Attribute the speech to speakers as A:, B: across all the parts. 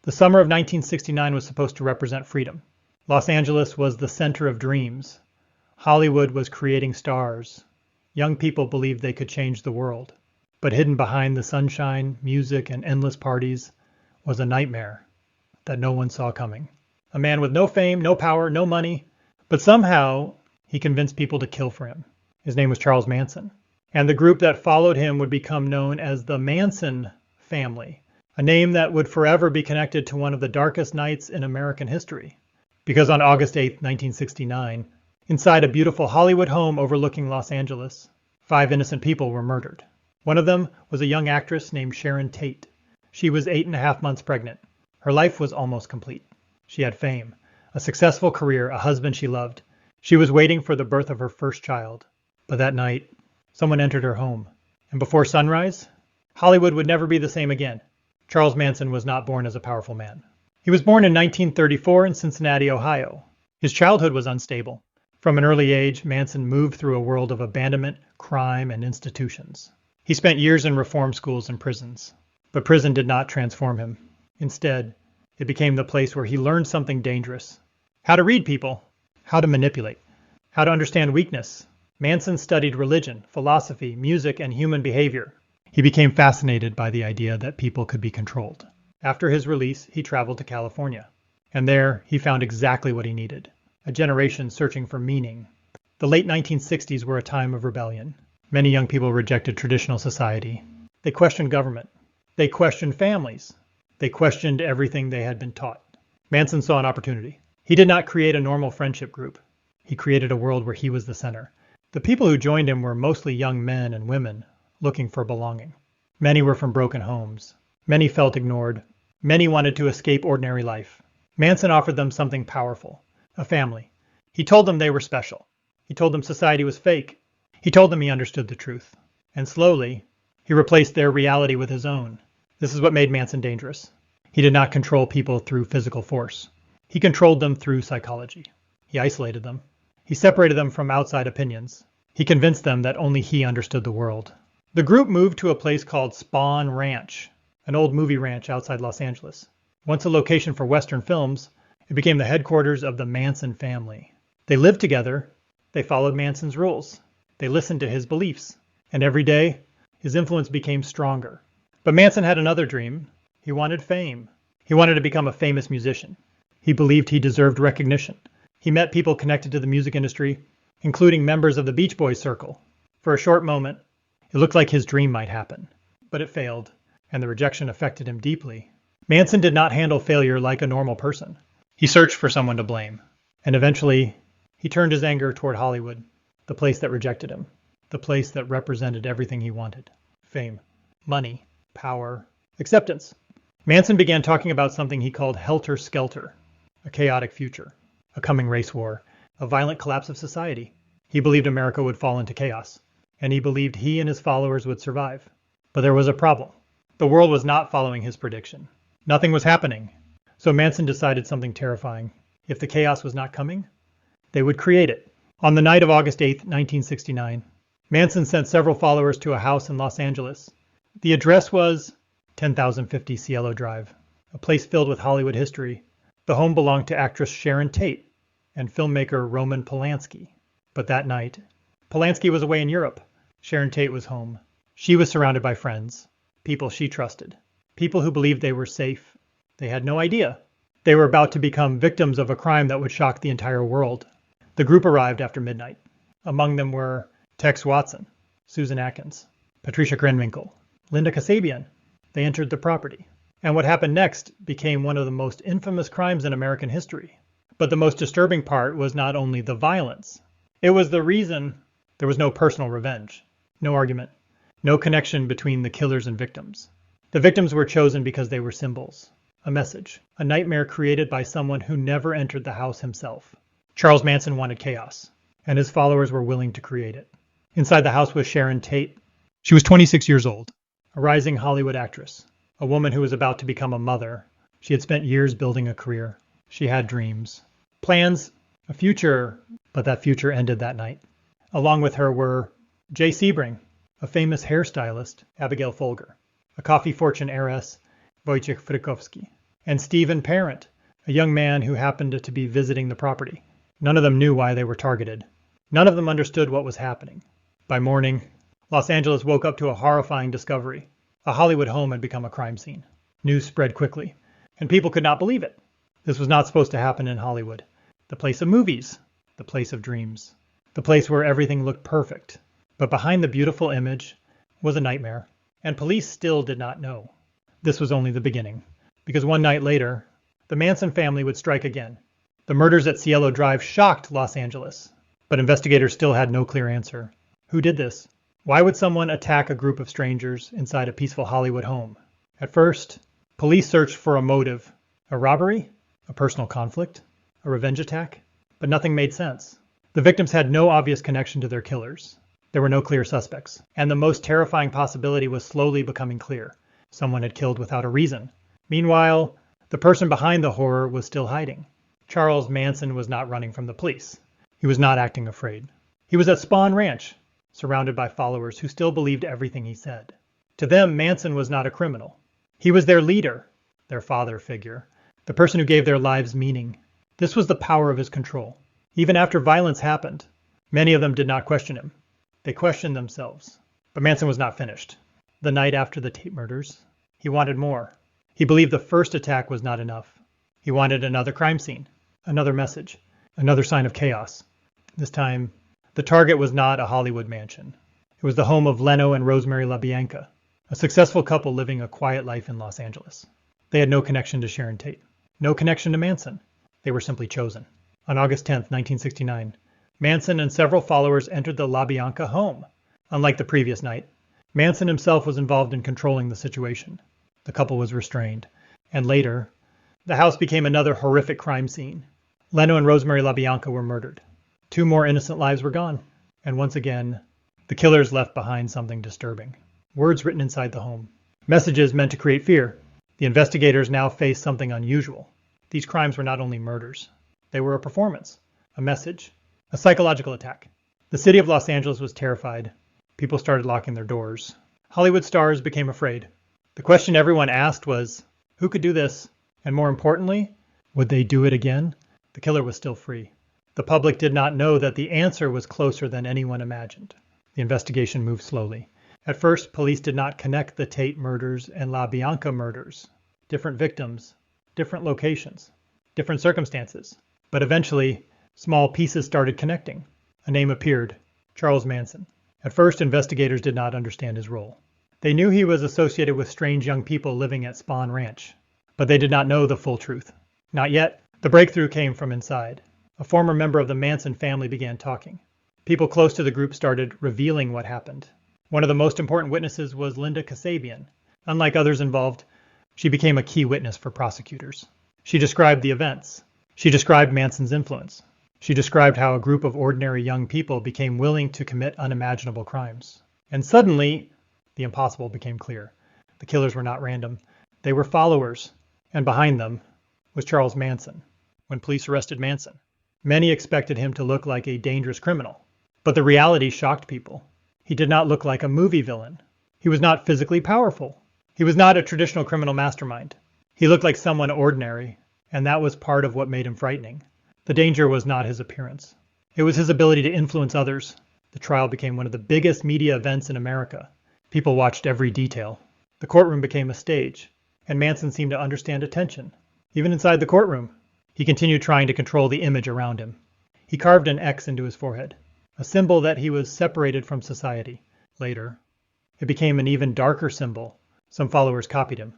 A: The summer of 1969 was supposed to represent freedom. Los Angeles was the center of dreams. Hollywood was creating stars. Young people believed they could change the world. But hidden behind the sunshine, music, and endless parties was a nightmare that no one saw coming. A man with no fame, no power, no money, but somehow he convinced people to kill for him. His name was Charles Manson. And the group that followed him would become known as the Manson Family, a name that would forever be connected to one of the darkest nights in American history. Because on August 8, 1969, inside a beautiful Hollywood home overlooking Los Angeles, 5 innocent people were murdered. One of them was a young actress named Sharon Tate. She was 8.5 months pregnant. Her life was almost complete. She had fame, a successful career, a husband she loved. She was waiting for the birth of her first child. But that night, someone entered her home. And before sunrise, Hollywood would never be the same again. Charles Manson was not born as a powerful man. He was born in 1934 in Cincinnati, Ohio. His childhood was unstable. From an early age, Manson moved through a world of abandonment, crime, and institutions. He spent years in reform schools and prisons. But prison did not transform him. Instead, it became the place where he learned something dangerous. How to read people, how to manipulate, how to understand weakness. Manson studied religion, philosophy, music, and human behavior. He became fascinated by the idea that people could be controlled. After his release, he traveled to California. And there, he found exactly what he needed. A generation searching for meaning. The late 1960s were a time of rebellion. Many young people rejected traditional society. They questioned government. They questioned families. They questioned everything they had been taught. Manson saw an opportunity. He did not create a normal friendship group. He created a world where he was the center. The people who joined him were mostly young men and women looking for belonging. Many were from broken homes. Many felt ignored. Many wanted to escape ordinary life. Manson offered them something powerful, a family. He told them they were special. He told them society was fake. He told them he understood the truth. And slowly, he replaced their reality with his own. This is what made Manson dangerous. He did not control people through physical force. He controlled them through psychology. He isolated them. He separated them from outside opinions. He convinced them that only he understood the world. The group moved to a place called Spahn Ranch, an old movie ranch outside Los Angeles. Once a location for Western films, it became the headquarters of the Manson family. They lived together. They followed Manson's rules. They listened to his beliefs. And every day, his influence became stronger. But Manson had another dream. He wanted fame. He wanted to become a famous musician. He believed he deserved recognition. He met people connected to the music industry, including members of the Beach Boys circle. For a short moment, it looked like his dream might happen. But it failed, and the rejection affected him deeply. Manson did not handle failure like a normal person. He searched for someone to blame. And eventually, he turned his anger toward Hollywood, the place that rejected him, the place that represented everything he wanted. Fame, money, power, acceptance. Manson began talking about something he called helter-skelter, a chaotic future, a coming race war, a violent collapse of society. He believed America would fall into chaos, and he believed he and his followers would survive. But there was a problem. The world was not following his prediction. Nothing was happening. So Manson decided something terrifying. If the chaos was not coming, they would create it. On the night of August 8, 1969, Manson sent several followers to a house in Los Angeles. The address was 10,050 Cielo Drive, a place filled with Hollywood history. The home belonged to actress Sharon Tate and filmmaker Roman Polanski. But that night, Polanski was away in Europe. Sharon Tate was home. She was surrounded by friends, people she trusted, people who believed they were safe. They had no idea. They were about to become victims of a crime that would shock the entire world. The group arrived after midnight. Among them were Tex Watson, Susan Atkins, Patricia Krenwinkel, Linda Kasabian. They entered the property. And what happened next became one of the most infamous crimes in American history. But the most disturbing part was not only the violence. It was the reason there was no personal revenge, no argument, no connection between the killers and victims. The victims were chosen because they were symbols, a message, a nightmare created by someone who never entered the house himself. Charles Manson wanted chaos, and his followers were willing to create it. Inside the house was Sharon Tate. She was 26 years old, a rising Hollywood actress, a woman who was about to become a mother. She had spent years building a career. She had dreams, plans, a future, but that future ended that night. Along with her were Jay Sebring, a famous hairstylist, Abigail Folger, a coffee fortune heiress, Wojciech Frykowski, and Stephen Parent, a young man who happened to be visiting the property. None of them knew why they were targeted. None of them understood what was happening. By morning, Los Angeles woke up to a horrifying discovery. A Hollywood home had become a crime scene. News spread quickly, and people could not believe it. This was not supposed to happen in Hollywood, the place of movies, the place of dreams, the place where everything looked perfect. But behind the beautiful image was a nightmare, and police still did not know. This was only the beginning, because one night later, the Manson family would strike again. The murders at Cielo Drive shocked Los Angeles, but investigators still had no clear answer. Who did this? Why would someone attack a group of strangers inside a peaceful Hollywood home? At first, police searched for a motive. A robbery? A personal conflict? A revenge attack? But nothing made sense. The victims had no obvious connection to their killers. There were no clear suspects, and the most terrifying possibility was slowly becoming clear. Someone had killed without a reason. Meanwhile, the person behind the horror was still hiding. Charles Manson was not running from the police. He was not acting afraid. He was at Spahn Ranch, surrounded by followers who still believed everything he said. To them, Manson was not a criminal. He was their leader, their father figure, the person who gave their lives meaning. This was the power of his control. Even after violence happened, many of them did not question him. They questioned themselves. But Manson was not finished. The night after the Tate murders, he wanted more. He believed the first attack was not enough. He wanted another crime scene, another message, another sign of chaos. This time, the target was not a Hollywood mansion. It was the home of Leno and Rosemary LaBianca, a successful couple living a quiet life in Los Angeles. They had no connection to Sharon Tate, no connection to Manson. They were simply chosen. On August 10, 1969, Manson and several followers entered the LaBianca home. Unlike the previous night, Manson himself was involved in controlling the situation. The couple was restrained, and later, the house became another horrific crime scene. Leno and Rosemary LaBianca were murdered. 2 more innocent lives were gone, and once again, the killers left behind something disturbing. Words written inside the home. Messages meant to create fear. The investigators now faced something unusual. These crimes were not only murders. They were a performance, a message, a psychological attack. The city of Los Angeles was terrified. People started locking their doors. Hollywood stars became afraid. The question everyone asked was, who could do this? And more importantly, would they do it again? The killer was still free. The public did not know that the answer was closer than anyone imagined. The investigation moved slowly. At first, police did not connect the Tate murders and LaBianca murders. Different victims, different locations, different circumstances. But eventually, small pieces started connecting. A name appeared, Charles Manson. At first, investigators did not understand his role. They knew he was associated with strange young people living at Spahn Ranch, but they did not know the full truth. Not yet. The breakthrough came from inside. A former member of the Manson family began talking. People close to the group started revealing what happened. One of the most important witnesses was Linda Kasabian. Unlike others involved, she became a key witness for prosecutors. She described the events. She described Manson's influence. She described how a group of ordinary young people became willing to commit unimaginable crimes. And suddenly, the impossible became clear. The killers were not random. They were followers, and behind them was Charles Manson. When police arrested Manson, many expected him to look like a dangerous criminal. But the reality shocked people. He did not look like a movie villain. He was not physically powerful. He was not a traditional criminal mastermind. He looked like someone ordinary, and that was part of what made him frightening. The danger was not his appearance. It was his ability to influence others. The trial became one of the biggest media events in America. People watched every detail. The courtroom became a stage, and Manson seemed to understand attention. Even inside the courtroom, he continued trying to control the image around him. He carved an X into his forehead, a symbol that he was separated from society. Later, it became an even darker symbol. Some followers copied him.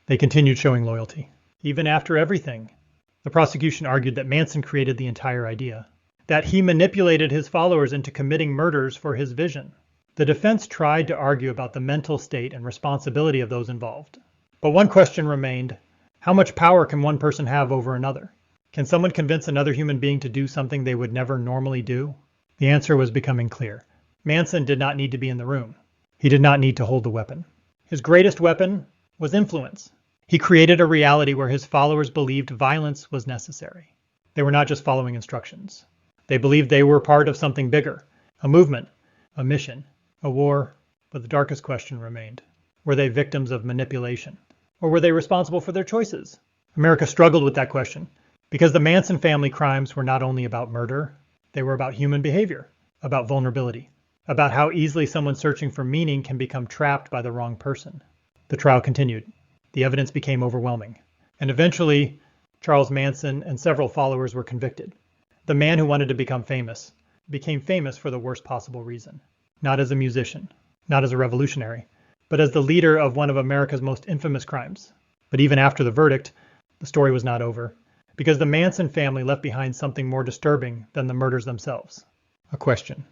A: They continued showing loyalty. Even after everything, the prosecution argued that Manson created the entire idea, that he manipulated his followers into committing murders for his vision. The defense tried to argue about the mental state and responsibility of those involved. But one question remained: how much power can one person have over another? Can someone convince another human being to do something they would never normally do? The answer was becoming clear. Manson did not need to be in the room. He did not need to hold the weapon. His greatest weapon was influence. He created a reality where his followers believed violence was necessary. They were not just following instructions. They believed they were part of something bigger, a movement, a mission, a war. But the darkest question remained. Were they victims of manipulation? Or were they responsible for their choices? America struggled with that question because the Manson family crimes were not only about murder, they were about human behavior, about vulnerability, about how easily someone searching for meaning can become trapped by the wrong person. The trial continued. The evidence became overwhelming. And eventually, Charles Manson and several followers were convicted. The man who wanted to become famous became famous for the worst possible reason. Not as a musician, not as a revolutionary, but as the leader of one of America's most infamous crimes. But even after the verdict, the story was not over, because the Manson family left behind something more disturbing than the murders themselves. A question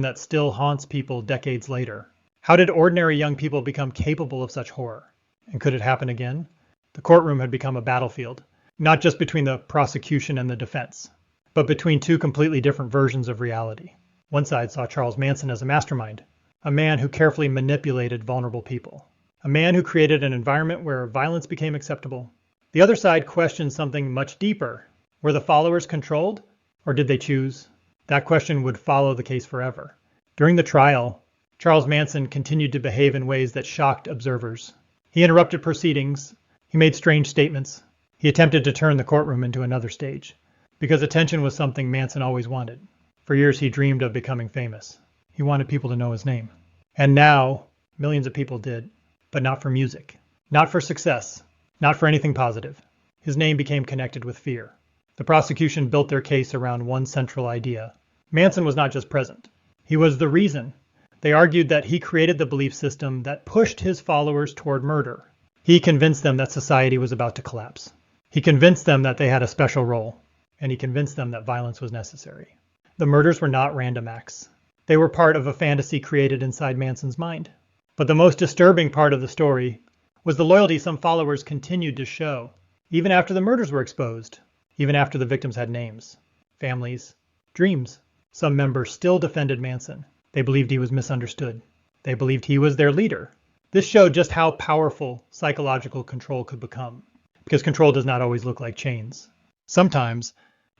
A: that still haunts people decades later. How did ordinary young people become capable of such horror? And could it happen again? The courtroom had become a battlefield, not just between the prosecution and the defense, but between two completely different versions of reality. One side saw Charles Manson as a mastermind, a man who carefully manipulated vulnerable people, a man who created an environment where violence became acceptable. The other side questioned something much deeper. Were the followers controlled, or did they choose? That question would follow the case forever. During the trial, Charles Manson continued to behave in ways that shocked observers. He interrupted proceedings. He made strange statements. He attempted to turn the courtroom into another stage, because attention was something Manson always wanted. For years, he dreamed of becoming famous. He wanted people to know his name. And now, millions of people did, but not for music, not for success, not for anything positive. His name became connected with fear. The prosecution built their case around one central idea. Manson was not just present. He was the reason. They argued that he created the belief system that pushed his followers toward murder. He convinced them that society was about to collapse. He convinced them that they had a special role, and he convinced them that violence was necessary. The murders were not random acts. They were part of a fantasy created inside Manson's mind. But the most disturbing part of the story was the loyalty some followers continued to show, even after the murders were exposed, even after the victims had names, families, dreams. Some members still defended Manson. They believed he was misunderstood. They believed he was their leader. This showed just how powerful psychological control could become, because control does not always look like chains. Sometimes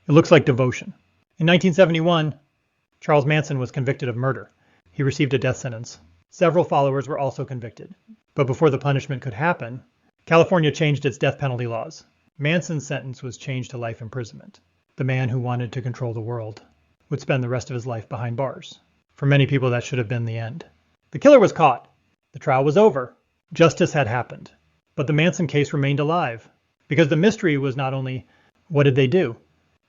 A: it looks like devotion. In 1971, Charles Manson was convicted of murder. He received a death sentence. Several followers were also convicted. But before the punishment could happen, California changed its death penalty laws. Manson's sentence was changed to life imprisonment. The man who wanted to control the world would spend the rest of his life behind bars. For many people, that should have been the end. The killer was caught. The trial was over. Justice had happened. But the Manson case remained alive, because the mystery was not only, what did they do?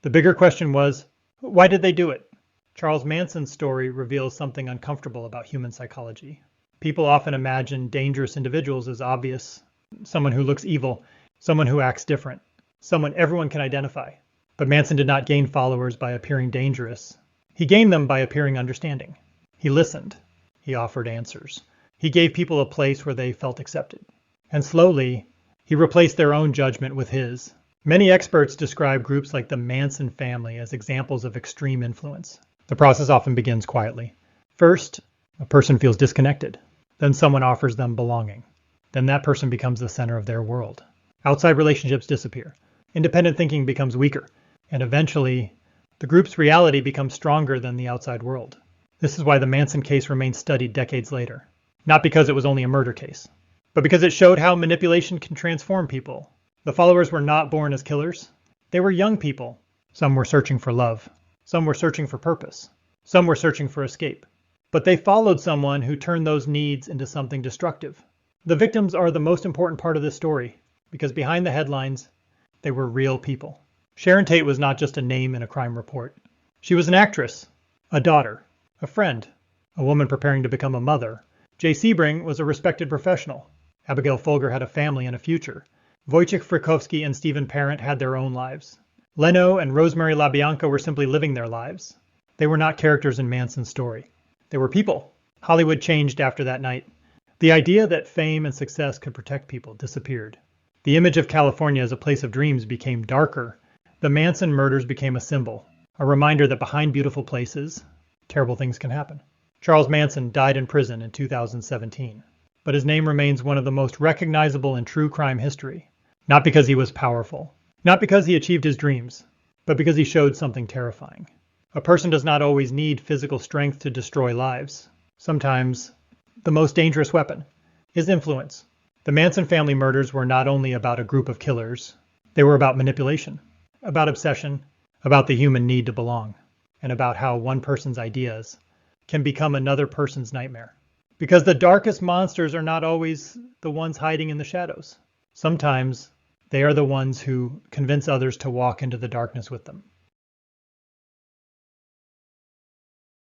A: The bigger question was, why did they do it? Charles Manson's story reveals something uncomfortable about human psychology. People often imagine dangerous individuals as obvious, someone who looks evil, someone who acts different, someone everyone can identify. But Manson did not gain followers by appearing dangerous. He gained them by appearing understanding. He listened. He offered answers. He gave people a place where they felt accepted. And slowly, he replaced their own judgment with his. Many experts describe groups like the Manson family as examples of extreme influence. The process often begins quietly. First, a person feels disconnected. Then someone offers them belonging. Then that person becomes the center of their world. Outside relationships disappear. Independent thinking becomes weaker. And eventually, the group's reality becomes stronger than the outside world. This is why the Manson case remains studied decades later. Not because it was only a murder case, but because it showed how manipulation can transform people. The followers were not born as killers. They were young people. Some were searching for love. Some were searching for purpose. Some were searching for escape. But they followed someone who turned those needs into something destructive. The victims are the most important part of this story, because behind the headlines, they were real people. Sharon Tate was not just a name in a crime report. She was an actress, a daughter, a friend, a woman preparing to become a mother. Jay Sebring was a respected professional. Abigail Folger had a family and a future. Wojciech Frykowski and Stephen Parent had their own lives. Leno and Rosemary LaBianca were simply living their lives. They were not characters in Manson's story. They were people. Hollywood changed after that night. The idea that fame and success could protect people disappeared. The image of California as a place of dreams became darker. The Manson murders became a symbol, a reminder that behind beautiful places, terrible things can happen. Charles Manson died in prison in 2017, but his name remains one of the most recognizable in true crime history, not because he was powerful, not because he achieved his dreams, but because he showed something terrifying. A person does not always need physical strength to destroy lives. Sometimes, the most dangerous weapon is influence. The Manson family murders were not only about a group of killers, They were about manipulation, about obsession, about the human need to belong, and about how one person's ideas can become another person's nightmare. Because the darkest monsters are not always the ones hiding in the shadows. Sometimes they are the ones who convince others to walk into the darkness with them.